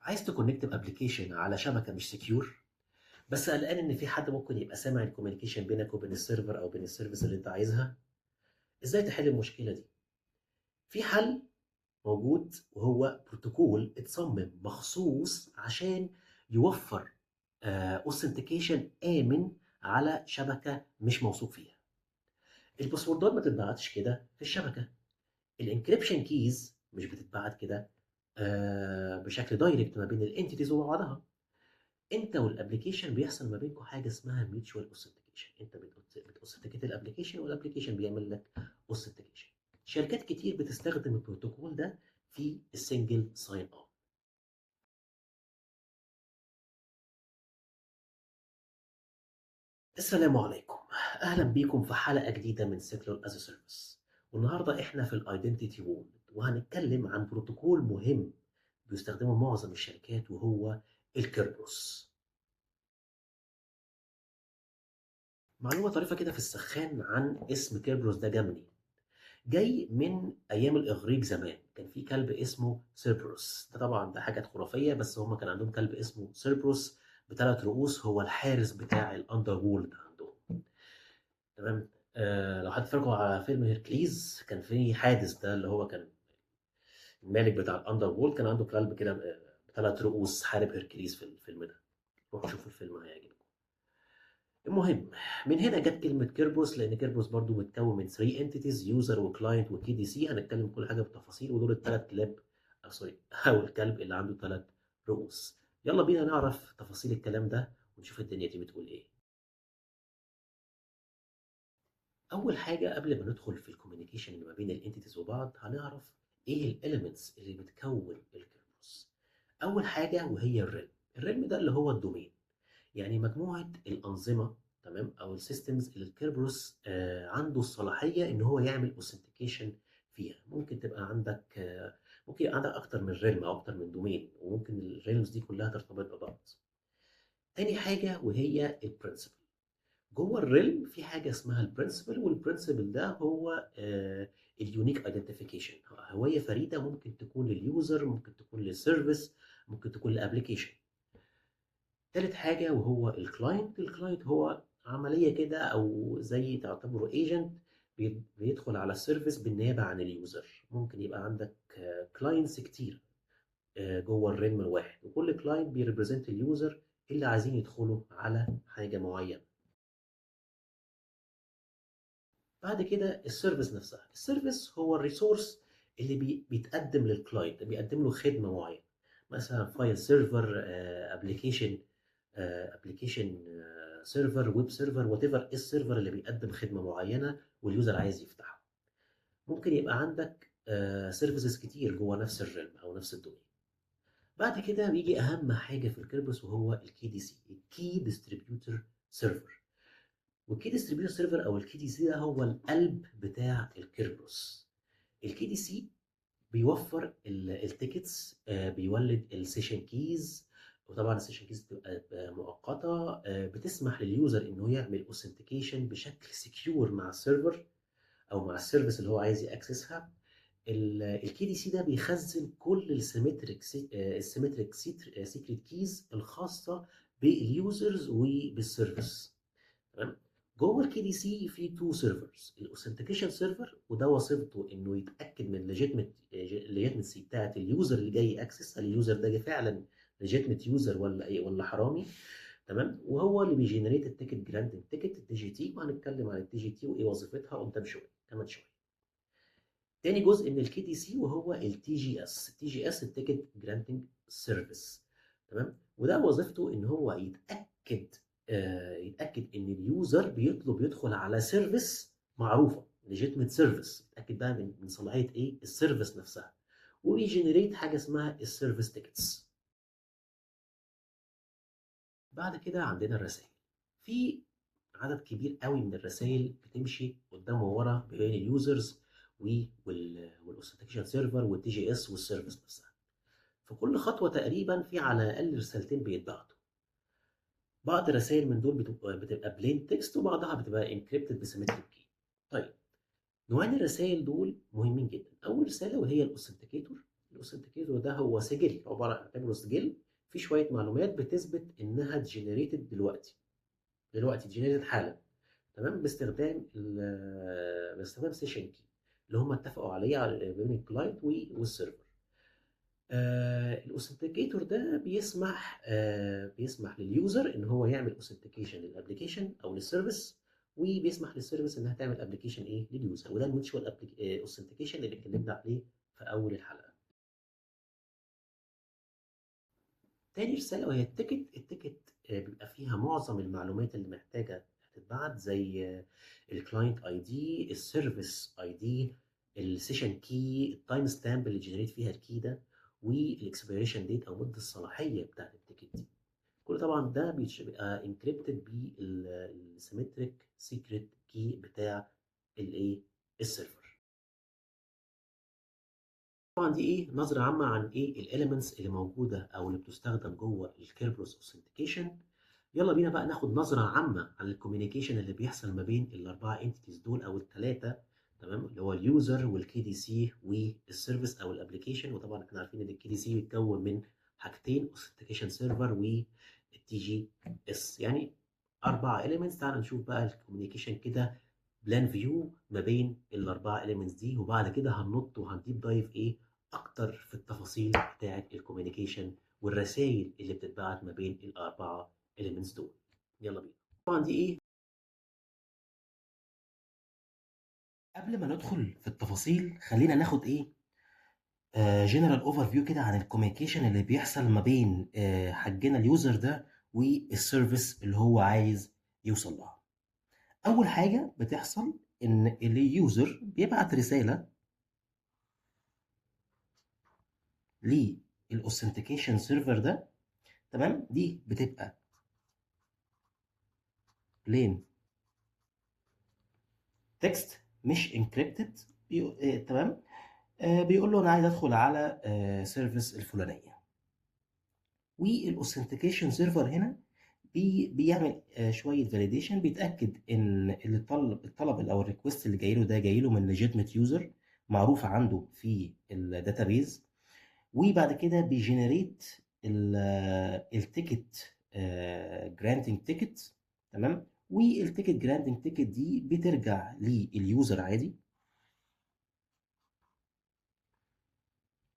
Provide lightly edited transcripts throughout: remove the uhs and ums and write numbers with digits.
عايز تكونكت بابلكيشن على شبكه مش سكيور، بس قلقان ان في حد ممكن يبقى سامع الكوميونيكيشن بينك وبين السيرفر او بين السيرفيس اللي انت عايزها. ازاي تحل المشكله دي؟ في حل موجود، وهو بروتوكول اتصمم مخصوص عشان يوفر اوثنتيكيشن امن على شبكه مش موثوق فيها. الباسوردات ما تتبعتش كده في الشبكه، الانكريبشن كيز مش بتتبعت كده بشكل دايركت ما بين الانتيتيز وبعضها. انت والابلكيشن بيحصل ما بينكم حاجه اسمها ميوتشوال اوثنتيكيشن، انت بتوثنتيكيت الابلكيشن والابلكيشن بيعمل لك اوثنتيكيشن. شركات كتير بتستخدم البروتوكول ده في السنجل ساين اب. السلام عليكم، اهلا بيكم في حلقه جديده من سيكلر از سيرفيس. والنهارده احنا في الايدنتيتي وول، وهنتكلم عن بروتوكول مهم بيستخدمه معظم الشركات، وهو الكيربروس. معلومه طريفه كده في السخان عن اسم كيربروس ده، جاي من ايام الاغريق. زمان كان في كلب اسمه سيربروس، ده طبعا ده حاجات خرافيه، بس هم كان عندهم كلب اسمه سيربروس بثلاث رؤوس، هو الحارس بتاع الاندر وورلد عندهم. تمام. لو حد فاكر على فيلم هيركليز، كان في حادث ده اللي هو كان الملك بتاع الاندر وورلد، كان عنده كلب كده بثلاث رؤوس حارب هيركليز في الفيلم ده. روحوا شوفوا الفيلم هيعجبكم. المهم، من هنا جت كلمة كيربوس، لأن كيربوس برضو متكون من 3 انتيتيز، يوزر وكلاينت وكي دي سي. هنتكلم كل حاجة بالتفاصيل، ودول الثلاث كلاب أو سوري أو الكلب اللي عنده ثلاث رؤوس. يلا بينا نعرف تفاصيل الكلام ده ونشوف الدنيا دي بتقول إيه. أول حاجة قبل ما ندخل في الكوميونيكيشن اللي ما بين الانتيتيز وبعض، هنعرف إيه الإليمنتس اللي بتكون الكيربوس. أول حاجة وهي الريلم. الريلم ده اللي هو الدومين، يعني مجموعة الأنظمة، تمام، أو السيستمز اللي الكيربروس عنده الصلاحية إن هو يعمل أوثنتيكيشن فيها. ممكن تبقى عندك ممكن يبقى عندك أكتر من ريلم أو أكتر من دومين، وممكن الريلمز دي كلها ترتبط ببعض. تاني حاجة وهي البرنسبل. جوه الريلم في حاجة اسمها البرنسبل، والبرنسبل ده هو اليونيك ايدنتيفيكيشن، هوية فريدة ممكن تكون لليوزر، ممكن تكون للسيرفيس، ممكن تكون للابلكيشن. تالت حاجة وهو الكلاينت. الكلاينت هو عملية كده أو زي تعتبره ايجنت، بيدخل على السيرفيس بالنيابة عن اليوزر. ممكن يبقى عندك كلاينتس كتير جوه الريلم الواحد، وكل كلاينت بيريبريزنت اليوزر اللي عايزين يدخلوا على حاجة معينة. بعد كده السيرفيس نفسها. السيرفيس هو الريسورس اللي بيتقدم للكلاينت، بيقدم له خدمة معينة، مثلا فايل سيرفر، ابلكيشن سيرفر، ويب سيرفر، وات ايفر. السيرفر اللي بيقدم خدمه معينه واليوزر عايز يفتحها. ممكن يبقى عندك سيرفيسز كتير جوه نفس الريلم او نفس الدومين. بعد كده بيجي اهم حاجه في الكيربس، وهو الكي دي سي، الكي ديستريبيوتر سيرفر. والكي ديستريبيوتر سيرفر او الكي دي سي ده هو القلب بتاع الكيربس. الكي دي سي بيوفر التيكتس، بيولد السيشن كيز. وطبعا السيشن كيز بتبقى مؤقته، بتسمح لليوزر انه يعمل اوثنتيكيشن بشكل سكيور مع السيرفر او مع السيرفيس اللي هو عايز ياكسسها. الكي دي سي ده بيخزن كل السيمتريك سيكريت كيز الخاصه باليوزرز وبالسيرفيس. تمام. جوه الكي دي سي في تو سيرفرز، الاوثنتيكيشن سيرفر، وده وظيفته انه يتاكد من الليجيتمسي بتاعت اليوزر اللي جاي اكسس، هل اليوزر ده فعلا ليجيتمت يوزر ولا ايه، ولا حرامي. تمام. وهو اللي بيجنريت التيكت جراندنج تيكت، التي جي تي، وهنتكلم عن التي جي تي وايه وظيفتها قدام شويه، كمان شويه. تاني جزء من الكي دي سي وهو التي جي اس. التي جي اس التيكت جراندنج سيرفيس. تمام. وده وظيفته ان هو يتاكد ان اليوزر بيطلب يدخل على سيرفيس معروفه، ليجيتمنت سيرفيس، يتاكد بقى من صلاحيه ايه السيرفيس نفسها، ويجنريت حاجه اسمها السيرفيس تيكتس. بعد كده عندنا الرسائل. في عدد كبير قوي من الرسائل بتمشي قدام وورا بين اليوزرز والاوثنتيكيشن سيرفر والتي جي اس والسيرفيس نفسها. في كل خطوه تقريبا في على الاقل رسالتين بيتبعتوا. بعض الرسائل من دول بتبقى بلين تكست، وبعضها بتبقى انكريبتد بسيمتريك كي. طيب، نوعين الرسائل دول مهمين جدا. اول رساله وهي الاوثنتيكيتور. الاوثنتيكيتور ده هو سجل، عباره عن سجل فيه شويه معلومات بتثبت انها جنريتد دلوقتي جنريتد حالا، تمام، باستخدام سيشن كي اللي هم اتفقوا عليه بين الكلاينت والسيرفر. الاوثنتيكيتور ده بيسمح لليوزر ان هو يعمل اوثنتيكيشن للابلكيشن او للسيرفيس، وبيسمح للسيرفيس انها تعمل ابلكيشن لليوزر، وده الميوتشوال اوثنتيكيشن اللي اتكلمنا عليه في اول الحلقه. تاني رساله وهي التيكت بيبقى فيها معظم المعلومات اللي محتاجه تتبعت، زي الكلاينت اي دي، السيرفيس اي دي، السيشن كي، التايم ستامب اللي جنريت فيها الكي ده، والاكسبيريشن ديت او مده الصلاحيه بتاعت التيكت دي. كل طبعا ده بيبقى انكريبتد بالسيمتريك سيكريت كي بتاع السيرفر. طبعا دي نظره عامه عن الاليمنتس اللي موجوده او اللي بتستخدم جوه الكيربروس اوثنتيكيشن. يلا بينا بقى ناخد نظره عامه عن الكوميونيكيشن اللي بيحصل ما بين الاربعه انتيتيز دول او الثلاثه، تمام، اللي هو اليوزر والكي دي سي والسيرفيس او الابلكيشن. وطبعا احنا عارفين ان الكي دي سي بيتكون من حاجتين، اوثنتيكيشن سيرفر والتي جي اس، يعني اربع اليمنتس. تعال نشوف بقى الكوميونيكيشن كده بلان فيو ما بين الاربعه اليمنتس دي، وبعد كده هننط وهنديب دايف اكتر في التفاصيل بتاعه الكوميونيكيشن والرسائل اللي بتتبعت ما بين الاربعه اليمنتس دول. يلا بينا. طبعا دي قبل ما ندخل في التفاصيل خلينا ناخد جنرال اوفر فيو كده عن الكوميونيكيشن اللي بيحصل ما بين حجنا اليوزر ده والسيرفيس اللي هو عايز يوصل لها. اول حاجه بتحصل ان اليوزر بيبعت رساله للاوثنتيكيشن سيرفر ده، تمام، دي بتبقى بلين تكست مش انكريبتد، تمام. بيقول له انا عايز ادخل على سيرفيس الفلانيه، والاوثنتيكيشن سيرفر هنا بيعمل شويه فاليديشن، بيتاكد ان الطلب او الريكوست اللي جاي له ده جاي له من ليجيتمت يوزر معروف عنده في الداتابيز، وبعد كده بيجنريت التيكت جرانتنج تيكت، تمام. والتيكت جرانتنج تيكت دي بترجع لليوزر عادي.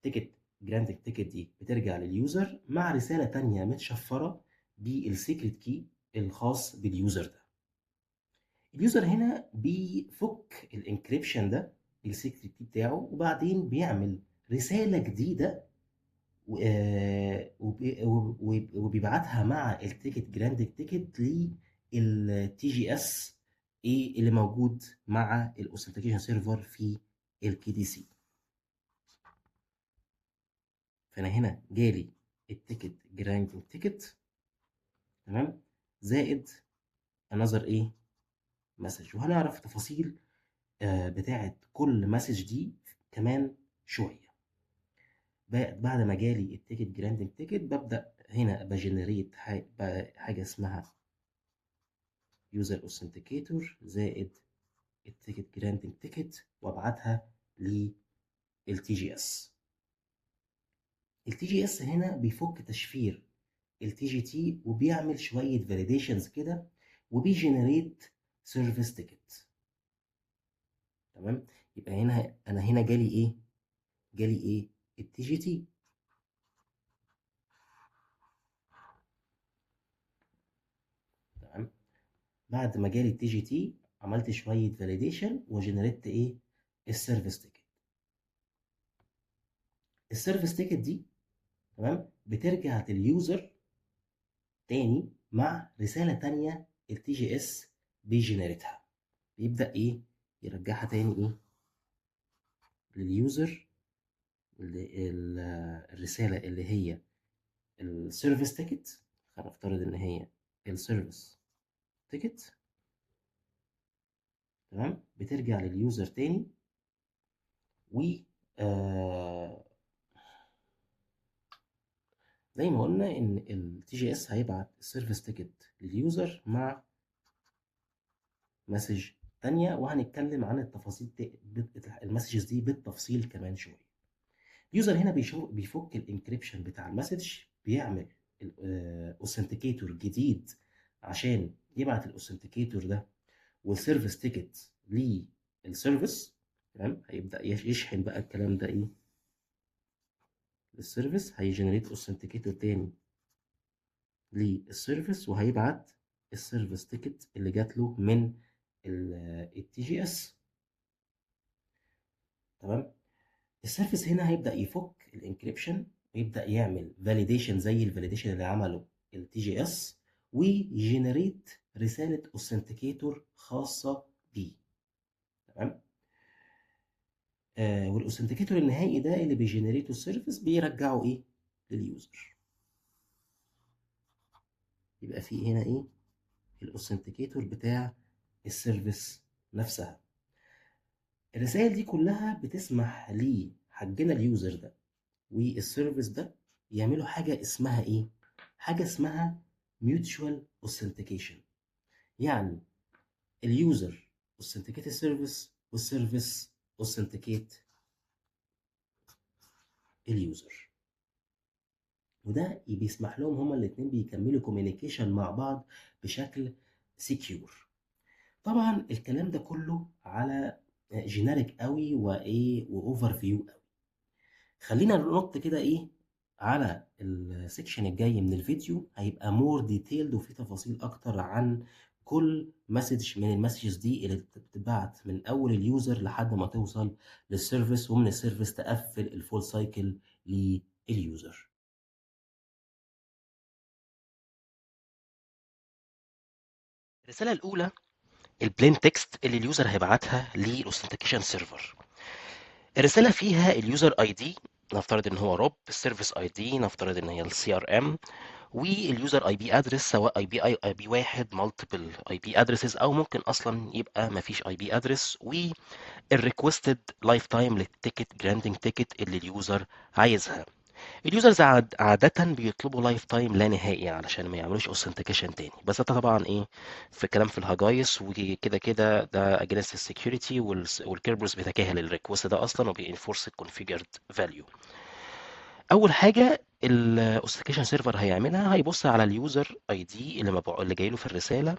تيكت جرانتنج تيكت دي بترجع لليوزر مع رساله تانية متشفره بالسيكريت كي الخاص باليوزر ده. اليوزر هنا بيفك الانكريبشن ده بالسيكريت كي بتاعه، وبعدين بيعمل رساله جديده وبيبعتها مع التيكت جراندنج تيكت للتي جي اس اللي موجود مع الاوثنتيكيشن سيرفر في الكي دي سي. فانا هنا جالي التيكت جراندنج تيكت، تمام، زائد انذر مسج، وهنعرف تفاصيل بتاعه كل مسج دي كمان شويه. بعد ما جالي التيكت جراندنج تيكت ببدا هنا بجنريت حاجه اسمها يوزر اوثنتيكيتور زائد التيكت جراندنج تيكت، وابعتها للتي جي اس. التي جي اس هنا بيفك تشفير التي جي تي وبيعمل شويه فاليديشنز كده وبيجنريت سيرفيس تيكت، تمام. يبقى انا هنا جالي التي جي تي، تمام. بعد ما جالي التي جي تي عملت شويه فاليديشن وجنريت السيرفيس تيكت. السيرفيس تيكت دي، تمام، بترجع لليوزر تاني مع رساله تانية التي جي اس بيجنريتها، بيبدا يرجعها تاني لليوزر. الرساله اللي هي السيرفيس تيكت، خلينا نفترض ان هي السيرفيس تيكت، تمام، بترجع لليوزر تاني. و زي ما قلنا ان التي جي اس هيبعت السيرفيس تيكت لليوزر مع مسج تانية، وهنتكلم عن التفاصيل المسجز دي بالتفصيل كمان شويه. اليوزر هنا بيفك الانكريبشن بتاع المسج، بيعمل اوثنتيكيتور جديد عشان يبعت الاوثنتيكيتور ده والسيرفيس تيكت للسيرفيس. تمام، هيبدا يشحن بقى الكلام ده ايه للسيرفيس، هيجنريت اوثنتيكيتور تاني للسيرفيس، وهيبعت السيرفيس تيكت اللي جات له من التي جي اس. تمام، السيرفيس هنا هيبدا يفك الانكريبشن ويبدا يعمل فاليديشن زي الفاليديشن اللي عمله التي جي اس، ويجنريت رساله اوثنتيكيتور خاصه بيه. تمام، والاوثنتيكيتور النهائي ده اللي بيجنريته السيرفيس بيرجعه ايه لليوزر. يبقى في هنا ايه الاوثنتيكيتور بتاع السيرفيس نفسها. الرسائل دي كلها بتسمح لحجنا اليوزر ده والسيرفيس ده يعملوا حاجه اسمها ايه، حاجه اسمها mutual authentication. يعني اليوزر authenticate السيرفيس والسيرفيس authenticate اليوزر، وده بيسمح لهم هما الاتنين بيكملوا كوميونيكيشن مع بعض بشكل سكيور. طبعا الكلام ده كله على جينيريك قوي وايه واوفر فيو قوي. خلينا ننط كده ايه على السكشن الجاي من الفيديو، هيبقى مور ديتيلد وفي تفاصيل اكتر عن كل مسج من المسجز دي اللي بتتبعت من اول اليوزر لحد ما توصل للسيرفيس، ومن السيرفيس تقفل الفول سايكل لليوزر. الرسالة الأولى البلين تكست اللي اليوزر هيبعتها للاوثنتيكيشن سيرفر. الرسالة فيها اليوزر اي دي، نفترض ان هو روب، السيرفيس اي دي نفترض ان هي السي ار ام، واليوزر اي بي ادرس سواء اي بي واحد مالتيبل اي بي ادرسز او ممكن اصلا يبقى مفيش اي بي ادرس، والريكوستد لايف تايم للتيكت جراندنج تيكت اللي اليوزر عايزها. اليوزرز عادة بيطلبوا لايف تايم لا نهائي علشان ما يعملوش اوثنتيكيشن تاني، بس ده طبعا ايه في كلام في الهجايس، وكده كده ده اجينست السكيورتي، والكيربرز بيتجاهل الريكوست ده اصلا وبينفورس الكونفيجرد فاليو. اول حاجه الاوثنتيكيشن سيرفر هيعملها، هيبص على اليوزر اي دي اللي جاي له في الرساله.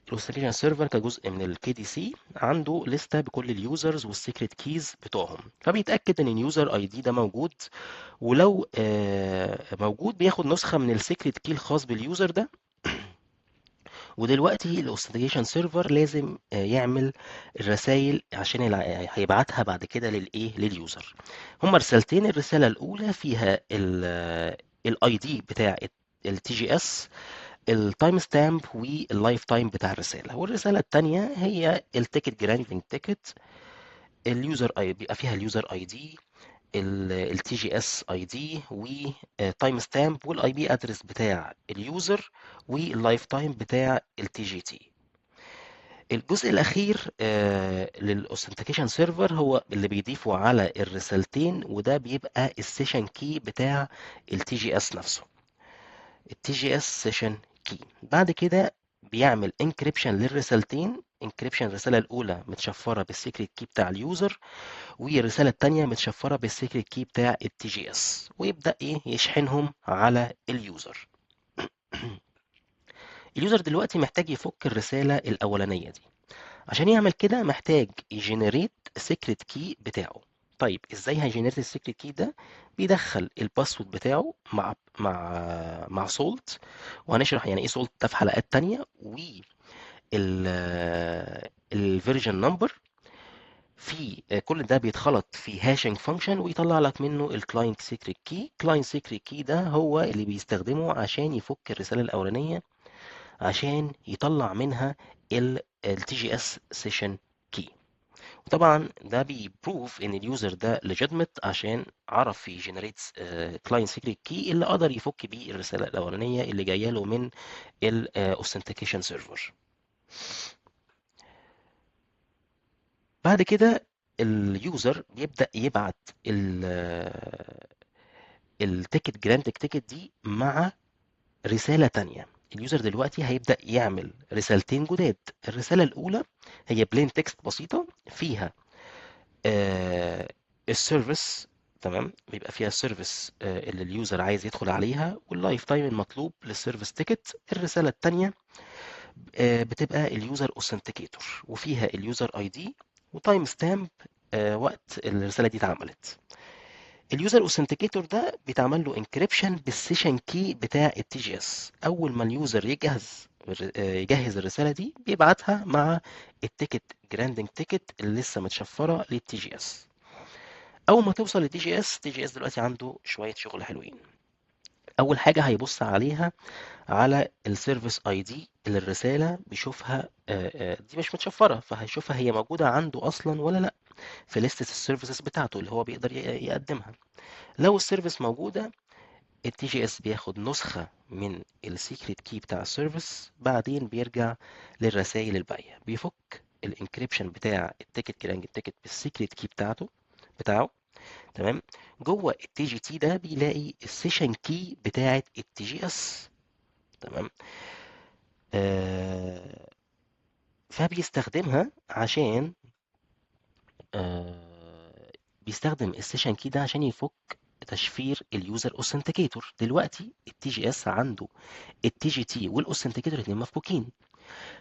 الاوثنتيكيشن سيرفر كجزء من الكي دي سي عنده لسته بكل اليوزرز والسيكريت كيز بتوعهم، فبيتاكد ان اليوزر اي دي ده موجود، ولو موجود بياخد نسخه من السيكريت كي الخاص باليوزر ده. ودلوقتي الاوثنتيكيشن سيرفر لازم يعمل الرسائل عشان هيبعتها بعد كده لليوزر. هما رسالتين، الرساله الاولى فيها الاي دي بتاع التي جي اس، التايم ستامب واللايف تايم بتاع الرساله، والرساله الثانيه هي التيكت جراندنج تيكت. اليوزر اي بيبقى فيها اليوزر اي دي، التي جي اس اي دي، وتايم ستامب والاي بي ادرس بتاع اليوزر واللايف تايم بتاع التي جي تي. الجزء الاخير للاوثنتيكيشن سيرفر هو اللي بيضيفه على الرسالتين، وده بيبقى السيشن كي بتاع التي جي اس نفسه، التي جي اس سيشن كي. بعد كده بيعمل انكريبشن للرسالتين، انكريبشن الرساله الاولى متشفره بالسيكريت كي بتاع اليوزر، والرساله الثانيه متشفره بالسيكريت كي بتاع التي جي اس، ويبدا ايه يشحنهم على اليوزر. اليوزر دلوقتي محتاج يفك الرساله الاولانيه دي، عشان يعمل كده محتاج يجنريت سيكريت كي بتاعه. طيب ازاي هيجنريت السيكريت كي ده؟ بيدخل الباسورد بتاعه مع سولت، وهنشرح يعني ايه سولت ده في حلقات تانية، الفيرجن نمبر. في كل ده بيتخلط في هاشنج فانكشن ويطلع لك منه الكلاينت سيكريت كي. كلاينت سيكريت كي ده هو اللي بيستخدمه عشان يفك الرسالة الأولانية، عشان يطلع منها التي جي اس سيشن كي. وطبعا ده بيبروف ان اليوزر ده ليجيتمت عشان عرف يجنريت كلاينت سيكريت كي اللي قدر يفك بيه الرسالة الأولانية اللي جاية له من الاوثنتيكيشن سيرفر. بعد كده اليوزر بيبدأ يبعت التيكت جراند تيكت دي مع رسالة تانية. اليوزر دلوقتي هيبدأ يعمل رسالتين جداد. الرسالة الأولى هي بلين تكست بسيطة فيها السيرفيس تمام، بيبقى فيها السيرفيس اللي اليوزر عايز يدخل عليها، واللايف تايم المطلوب للسيرفيس تيكت. الرسالة التانية بتبقى اليوزر اوثنتيكيتور، وفيها اليوزر اي دي وتايم ستامب وقت الرسالة دي اتعملت. اليوزر اوثنتيكيتور ده بيتعمل له انكريبشن بالسيشن كي بتاع التي جي اس. اول ما اليوزر يجهز الرسالة دي، بيبعتها مع التيكت جراندنج تيكت اللي لسه متشفرة للتي جي اس. اول ما توصل للتي جي اس، تي جي اس دلوقتي عنده شوية شغل حلوين. اول حاجة هيبص عليها على السيرفيس اي دي اللي الرسالة بيشوفها، دي مش متشفرة، فهيشوفها هي موجودة عنده اصلا ولا لا في لستة السيرفيسز بتاعته اللي هو بيقدر يقدمها. لو السيرفيس موجودة، التي جي اس بياخد نسخة من السيكريت كي بتاع السيرفيس، بعدين بيرجع للرسائل الباقية، بيفك الانكريبشن بتاع التيكت كرانج التيكت بالسيكريت كي بتاعه. تمام. جوه التي جي تي ده بيلاقي السيشن كي بتاعه التي جي اس. تمام. آه فبيستخدمها عشان آه بيستخدم السيشن كي ده عشان يفك تشفير اليوزر اوثنتيكيتور. دلوقتي التي جي اس عنده التي جي تي والاوثنتيكيتور الاثنين مفكوكين،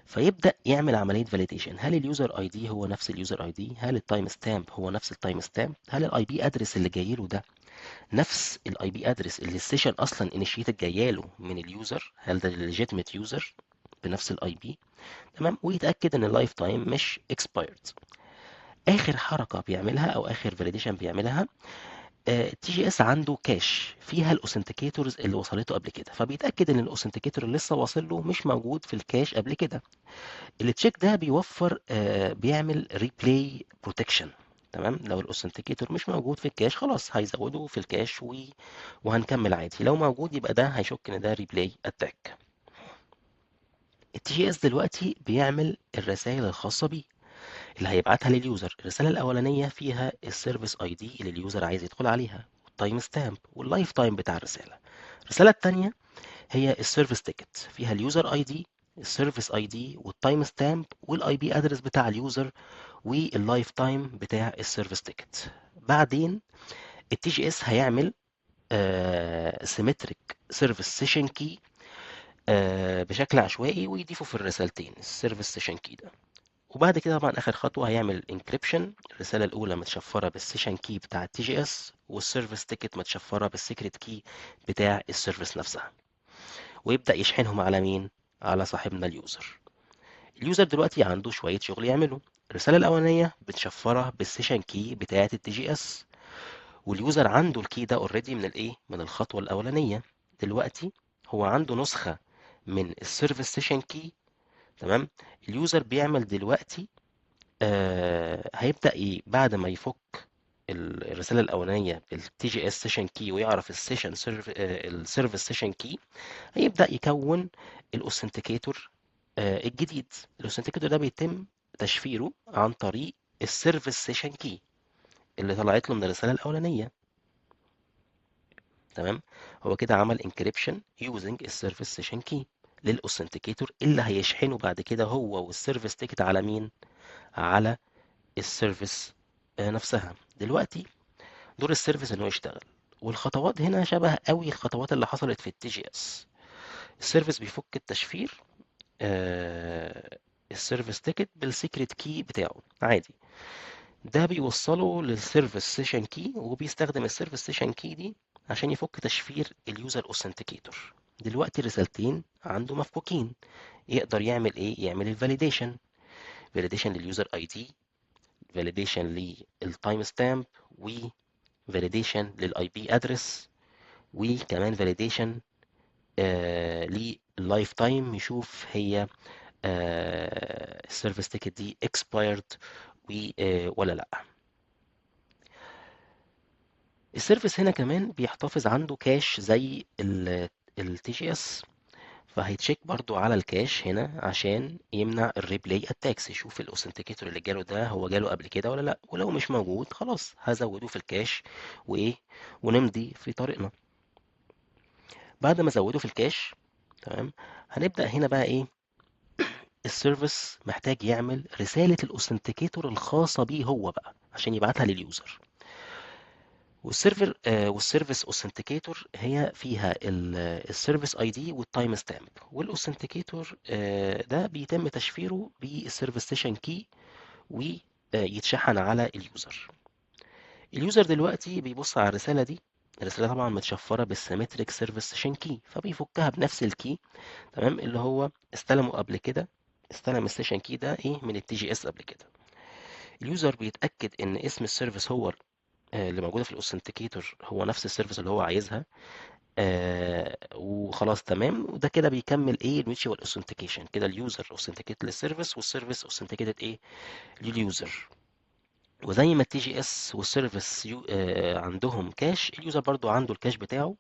فيبدا يعمل عمليه فاليديشن. هل اليوزر اي دي هو نفس اليوزر اي دي؟ هل التايم ستامب هو نفس التايم ستامب؟ هل الاي بي ادرس اللي جاي له ده نفس الاي بي ادرس اللي السيشن اصلا انيشيتد جايه له من اليوزر؟ هل ده ليجيتيميت يوزر بنفس الاي بي؟ تمام. ويتاكد ان اللايف تايم مش اكسبايرد. اخر حركه بيعملها او اخر فاليديشن بيعملها، تي جي اس عنده كاش فيها الاوثنتيكيتورز اللي وصلته قبل كده، فبيتاكد ان الاوثنتيكيتور اللي لسه واصل له مش موجود في الكاش قبل كده. التشيك ده بيوفر بيعمل ريبلاي بروتكشن. تمام. لو الاوثنتيكيتور مش موجود في الكاش، خلاص هيزوده في الكاش وهنكمل عادي. لو موجود يبقى ده هيشك ان ده ريبلاي اتاك. التي جي اس دلوقتي بيعمل الرسائل الخاصه بيه اللي هيبعتها لليوزر. الرساله الاولانيه فيها السيرفيس اي دي اللي اليوزر عايز يدخل عليها، والتايم ستامب واللايف تايم بتاع الرساله. الرساله الثانيه هي السيرفيس تيكت، فيها اليوزر اي دي، السيرفيس اي دي والتايم ستامب والاي بي ادرس بتاع اليوزر واللايف تايم بتاع السيرفيس تيكت. بعدين التي جي اس هيعمل سيمتريك سيرفيس سيشن كي بشكل عشوائي ويضيفه في الرسالتين السيرفيس سيشن كي ده. وبعد كده طبعا اخر خطوه هيعمل انكريبشن. الرساله الاولى متشفره بالسيشن كي بتاع التي جي اس، والسيرفيس تيكت متشفره بالسيكريت كي بتاع السيرفيس نفسها، ويبدا يشحنهم على مين؟ على صاحبنا اليوزر. اليوزر دلوقتي عنده شويه شغل يعمله. الرساله الاولانيه متشفره بالسيشن كي بتاعه التي جي اس، واليوزر عنده الكي ده اوريدي من الايه، من الخطوه الاولانيه. دلوقتي هو عنده نسخه من السيرفيس سيشن كي. تمام. اليوزر بيعمل دلوقتي هيبدأ بعد ما يفك الرسالة الأولانية بالتي جي اس سيشن كي ويعرف السيرفيس سيشن كي، هيبدأ يكون الاوثنتيكيتور الجديد. الاوثنتيكيتور ده بيتم تشفيره عن طريق السيرفيس سيشن كي اللي طلعت له من الرسالة الأولانية. تمام. هو كده عمل انكريبشن يوزنج السيرفيس سيشن كي للاوثنتيكيتور اللي هيشحنه بعد كده هو والسيرفيس تيكت على مين؟ على السيرفيس نفسها. دلوقتي دور السيرفيس انه يشتغل، والخطوات هنا شبه قوي الخطوات اللي حصلت في التي جي اس. السيرفيس بيفك التشفير السيرفيس تيكت بالسيكريت كي بتاعه عادي، ده بيوصله للسيرفيس سيشن كي، وبيستخدم السيرفيس سيشن كي دي عشان يفك تشفير اليوزر اوثنتيكيتور. دلوقتي الرسالتين عنده مفكوكين، يقدر يعمل ايه؟ يعمل الفاليديشن، فاليديشن لليوزر اي دي، فاليديشن للتايم ستامب، وفاليديشن للاي بي ادرس، وكمان فاليديشن لللايف تايم، يشوف هي السيرفيس تيكت دي expired ولا لا. السيرفيس هنا كمان بيحتفظ عنده كاش زي التي جي اس، فهيتشيك برضو على الكاش هنا عشان يمنع الريبلاي اتاكس، يشوف الاوثنتيكيتور اللي جاله ده هو جاله قبل كده ولا لا، ولو مش موجود خلاص هزوده في الكاش وايه، ونمضي في طريقنا. بعد ما ازوده في الكاش، تمام، هنبدأ هنا بقى ايه؟ السيرفيس محتاج يعمل رسالة الاوثنتيكيتور الخاصة بيه هو بقى عشان يبعتها لليوزر. والسيرفيس اوثنتيكيتور هي فيها السيرفيس اي دي والتايم ستامب، والاوثنتيكيتور ده بيتم تشفيره بالسيرفيس ستيشن كي ويتشحن على اليوزر. اليوزر دلوقتي بيبص على الرسالة دي، الرسالة طبعا متشفرة بالسيمتريك سيرفيس ستيشن كي، فبيفكها بنفس الكي تمام اللي هو استلمه قبل كده، استلم السيشن كي ده ايه من التي جي اس قبل كده. اليوزر بيتأكد ان اسم السيرفيس هو اللي موجودة في الاوثنتيكيتور هو نفس السيرفيس اللي هو عايزها، وخلاص تمام. وده كده بيكمل ايه الميوتشوال اوثنتيكيشن، كده اليوزر اوثنتيكيت للسيرفيس والسيرفيس اوثنتيكيتد ايه لليوزر. وزي ما التي جي اس والسيرفيس عندهم كاش، اليوزر برضو عنده الكاش بتاعه.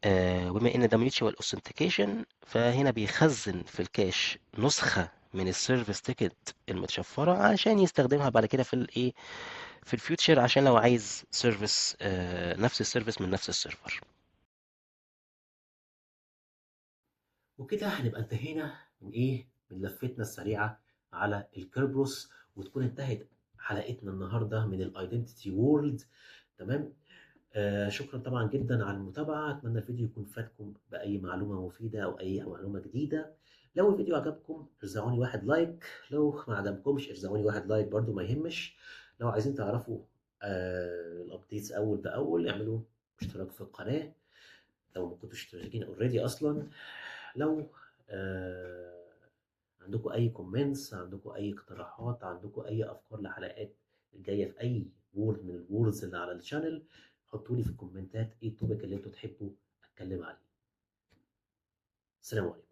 وبما ان ده ميوتشوال اوثنتيكيشن، فهنا بيخزن في الكاش نسخة من السيرفيس تيكت المتشفرة عشان يستخدمها بعد كده في الايه في الفيوتشر، عشان لو عايز سيرفيس نفس السيرفيس من نفس السيرفر. وكده هنبقى انتهينا من ايه؟ من لفتنا السريعه على الكيربروس، وتكون انتهت حلقتنا النهارده من الايدنتيتي وورلد. تمام. شكرا طبعا جدا على المتابعه، اتمنى الفيديو يكون فاتكم باي معلومه مفيده او اي معلومه جديده. لو الفيديو عجبكم ارزعوني واحد لايك، لو ما عجبكمش ارزعوني واحد لايك برضو ما يهمش. لو عايزين تعرفوا الابديتس اول باول اعملوا اشتراك في القناه لو ما كنتوش مشتركين اوريدي اصلا. لو آه عندكم اي كومنتس، عندكم اي اقتراحات، عندكم اي افكار لحلقات الجايه في اي وورد من الووردز اللي على الشانل، حطوا لي في الكومنتات ايه التوبيك اللي انتوا تحبوا اتكلم عليه. السلام عليكم.